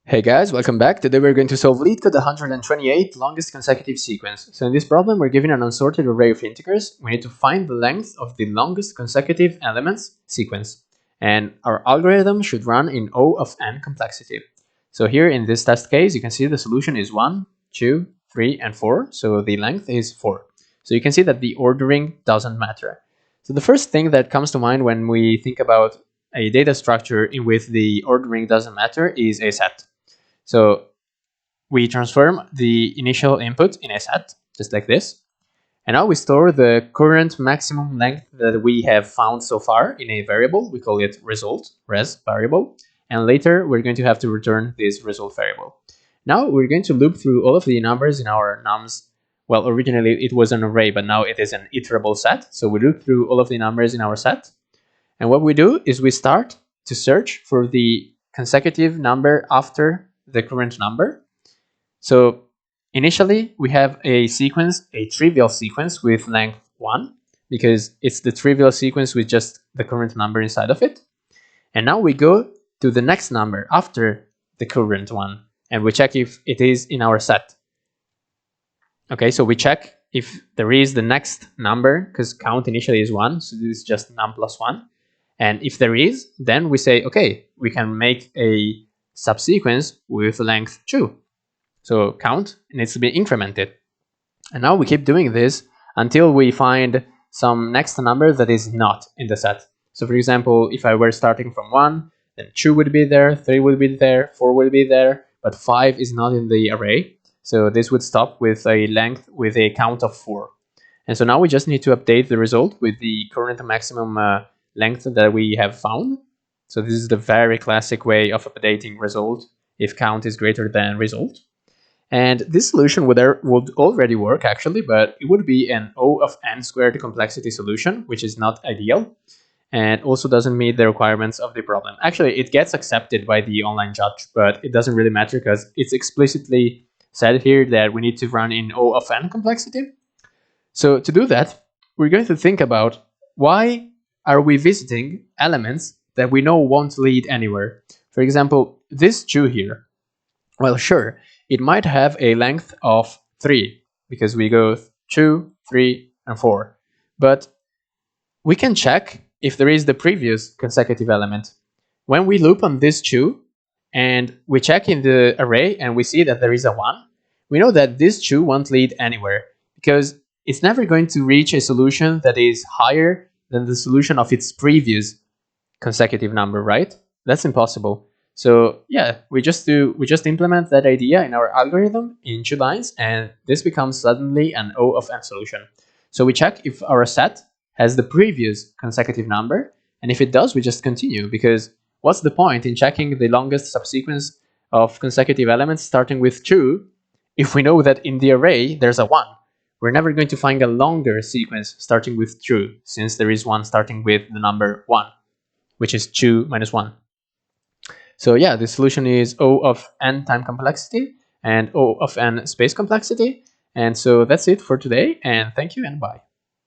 Hey guys, welcome back. Today we're going to solve LeetCode 128 longest consecutive sequence. So in this problem, we're given an unsorted array of integers. We need to find the length of the longest consecutive elements sequence. And our algorithm should run in O of n complexity. So here in this test case, you can see the solution is 1, 2, 3, and 4. So the length is 4. So you can see that the ordering doesn't matter. So the first thing that comes to mind when we think about a data structure in which the ordering doesn't matter is a set. So we transform the initial input in a set, just like this. And now we store the current maximum length that we have found so far in a variable. We call it result, res variable. And later we're going to have to return this result variable. Now we're going to loop through all of the numbers in our nums. Well, originally it was an array, but now it is an iterable set. So we loop through all of the numbers in our set. And what we do is we start to search for the consecutive number after the current number. So initially we have a sequence, a trivial sequence with length 1, because it's the trivial sequence with just the current number inside of it. And now we go to the next number after the current one, and we check if it is in our set. Okay, so we check if there is the next number, because count initially is 1, so this is just num plus 1. And if there is, then we say, okay, we can make a subsequence with length 2. So count needs to be incremented. And now we keep doing this until we find some next number that is not in the set. So for example, if I were starting from 1, then 2 would be there, 3 would be there, 4 would be there, but 5 is not in the array. So this would stop with a length with a count of 4. And so now we just need to update the result with the current maximum length that we have found. So this is the very classic way of updating result if count is greater than result. And this solution would already work actually, but it would be an O of n squared complexity solution, which is not ideal and also doesn't meet the requirements of the problem. Actually, it gets accepted by the online judge, but it doesn't really matter because it's explicitly said here that we need to run in O of n complexity. So to do that, we're going to think about why are we visiting elements that we know won't lead anywhere. For example, this 2 here. Well, sure, it might have a length of 3 because we go 2, 3, and 4. But we can check if there is the previous consecutive element. When we loop on this 2 and we check in the array and we see that there is a 1, we know that this 2 won't lead anywhere because it's never going to reach a solution that is higher than the solution of its previous consecutive number, right? That's impossible. So yeah, we just implement that idea in our algorithm in 2 lines, and this becomes suddenly an O of n solution. So we check if our set has the previous consecutive number, and if it does, we just continue, because what's the point in checking the longest subsequence of consecutive elements starting with 2 if we know that in the array there's a 1? We're never going to find a longer sequence starting with 2, since there is one starting with the number 1, which is 2 minus 1. So yeah, the solution is O of n time complexity and O of n space complexity. And so that's it for today, and thank you and bye.